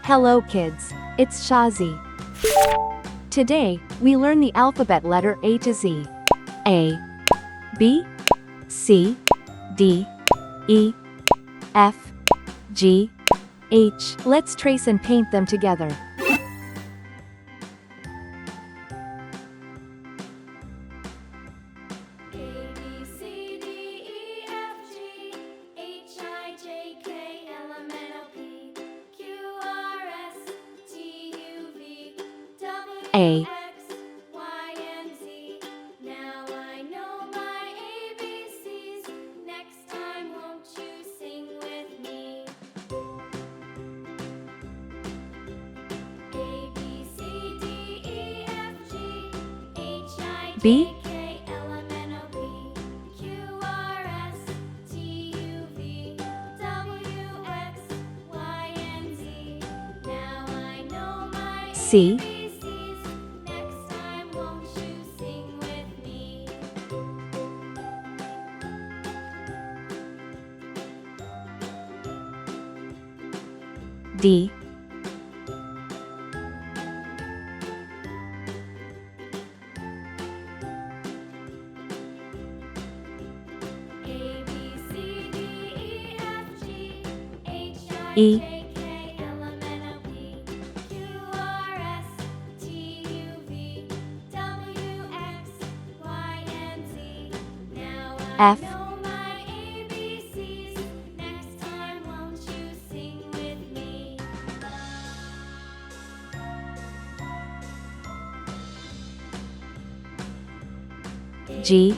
Hello kids, it's Shazi. Today, we learn the alphabet letter A to Z. A, B, C, D, E, F, G, H. Let's trace and paint them together. A, B, C, D, E, F, G,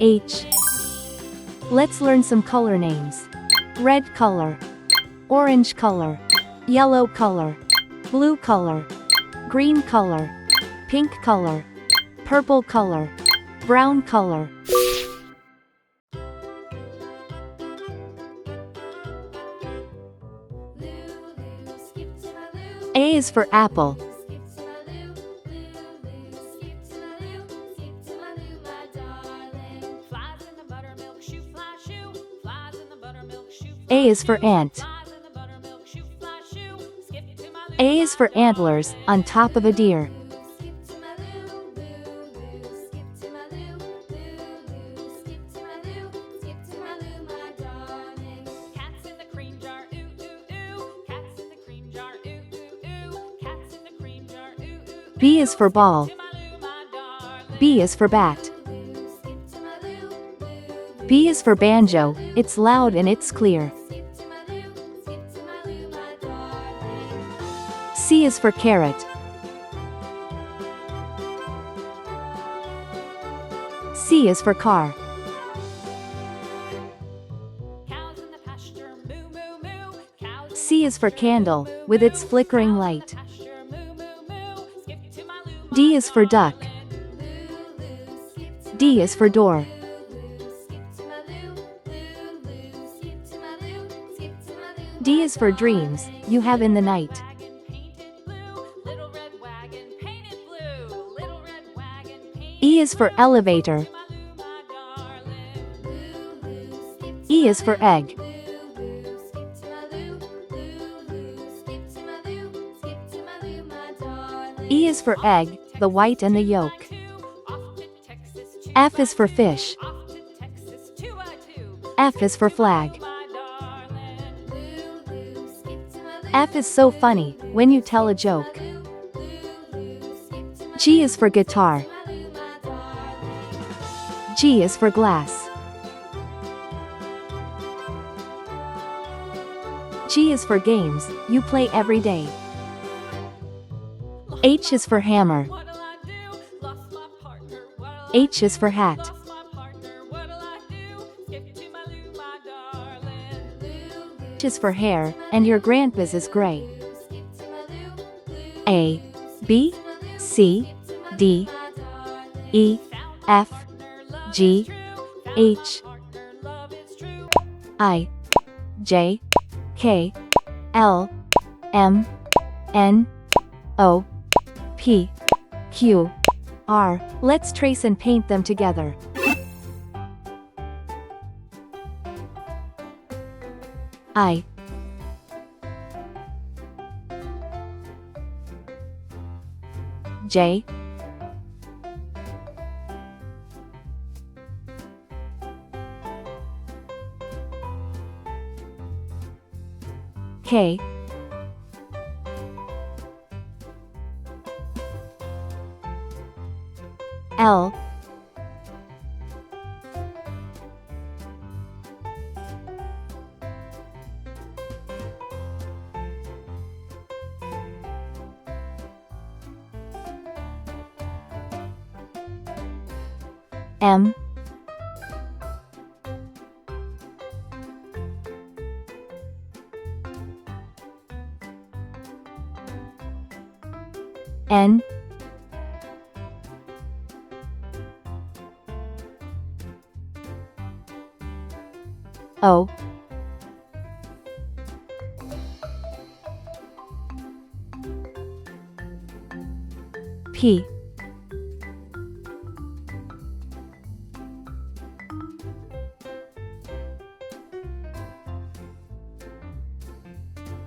H. Let's learn some color names. Red color, orange color, yellow color, blue color, green color, pink color, purple color, brown color. A is for apple. A is for ant. A is for antlers, on top of a deer. B is for ball. B is for bat. B is for banjo, it's loud and it's clear. C is for carrot. C is for car. C is for candle, with its flickering light. D is for duck. D is for door. D is for dreams, you have in the night. E is for elevator. E is for egg. E is for egg, the white and the yolk. F is for fish. F is for flag. F is so funny, when you tell a joke. G is for guitar. G is for glass. G is for games, you play every day. H is for hammer. H is for hat. H is for hair, and your grandpa's is gray. A, B, C, D, E, F, G, H, I, J, K, L, M, N, O, P, Q, R. Let's trace and paint them together. I, J, K, L, M, N, O, P,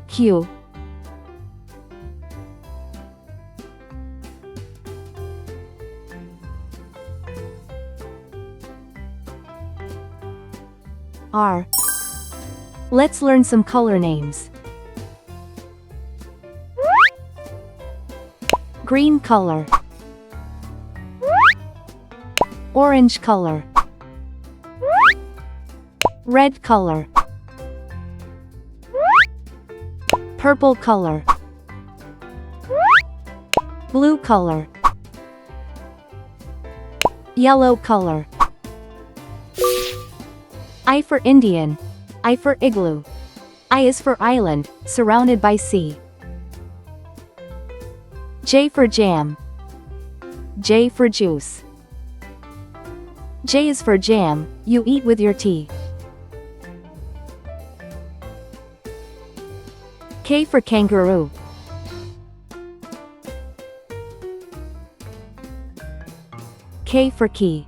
Q, R. Let's learn some color names. Green color, orange color, red color, purple color, blue color, yellow color. I for Indian, I for igloo. I is for island, surrounded by sea. J for jam, J for juice. J is for jam, you eat with your tea. K for kangaroo. K for key.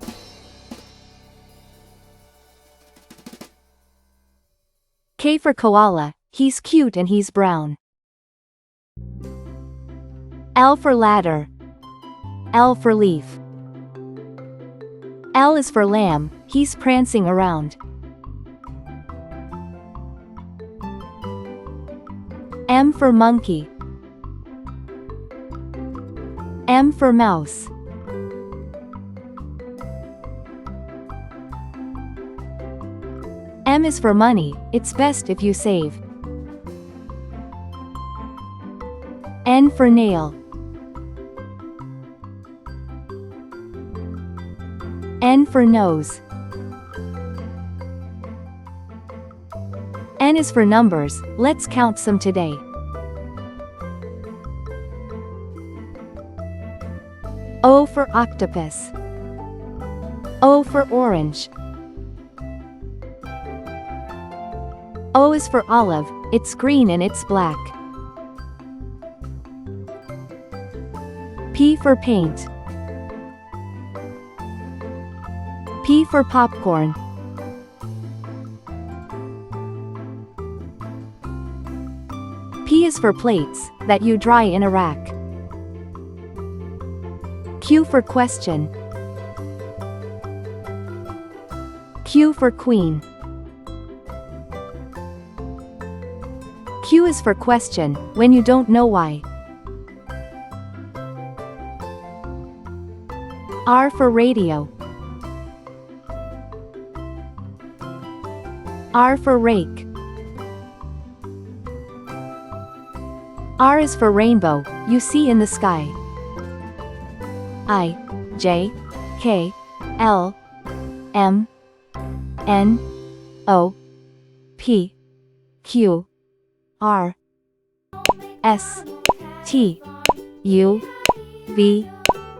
K for koala, he's cute and he's brown. L for ladder. L for leaf. L is for lamb, he's prancing around. M for monkey. M for mouse. M is for money, it's best if you save. N for nail. N for nose. N is for numbers, let's count some today. O for octopus. O for orange. O is for olive, it's green and it's black. P for paint. P for popcorn. P is for plates, that you dry in a rack. Q for question. Q for queen. Q is for question, when you don't know why. R for radio. R for rake. R is for rainbow, you see in the sky. I, J, K, L, M, N, O, P, Q, R, S, T, U, V,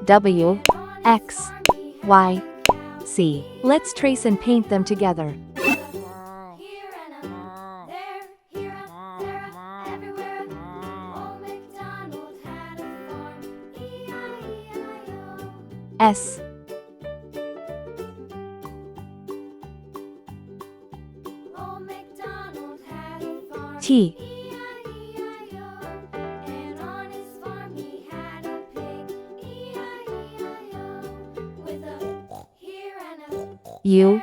W, X, Y, Z. Let's trace and paint them together. S. T. U.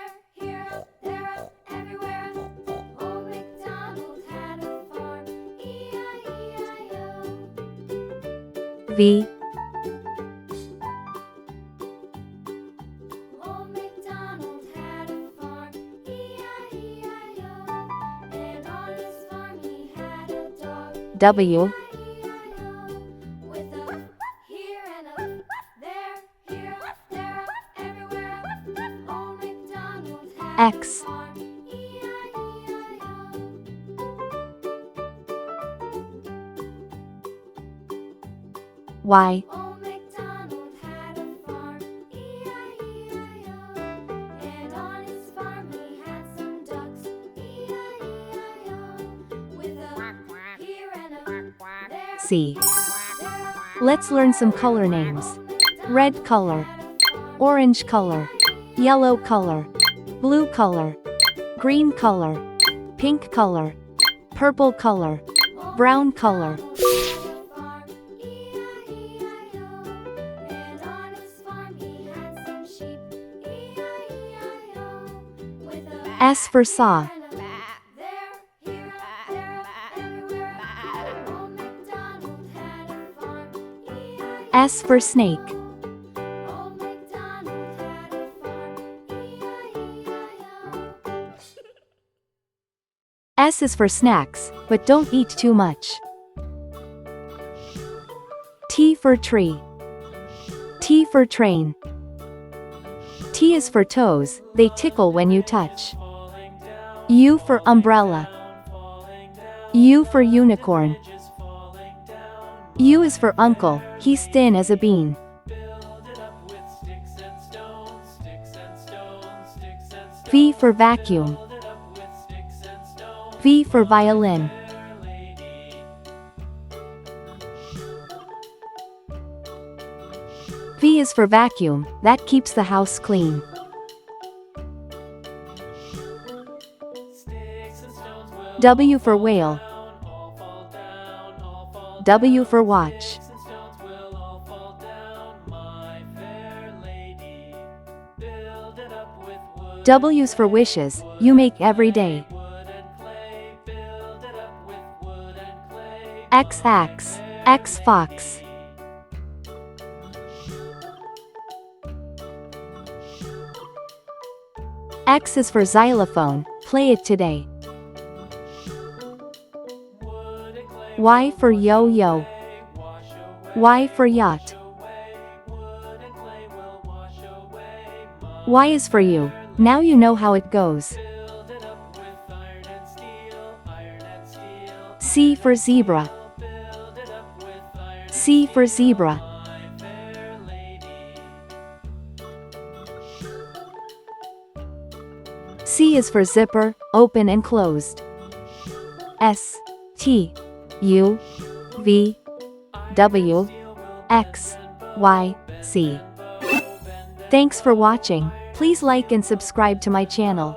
V. W. X. Y. C. Let's learn some color names. Red color, orange color, yellow color, blue color, green color, pink color, purple color, brown color. S for saw. S for snake. S is for snacks, but don't eat too much. T for tree. T for train. T is for toes, they tickle when you touch. U for umbrella. U for unicorn. U is for uncle, he's thin as a bean. V for vacuum. V for violin. V is for vacuum, that keeps the house clean. W for whale. W for watch. W's for wishes, you make every day. X axe, X fox. X is for xylophone, play it today. Y for yo-yo. Y for yacht. Y is for you, now you know how it goes. C for zebra. C for zebra. C is for zipper, open and closed. S, T, U, V, W, X, Y, Z. Thanks for watching. Please like and subscribe to my channel.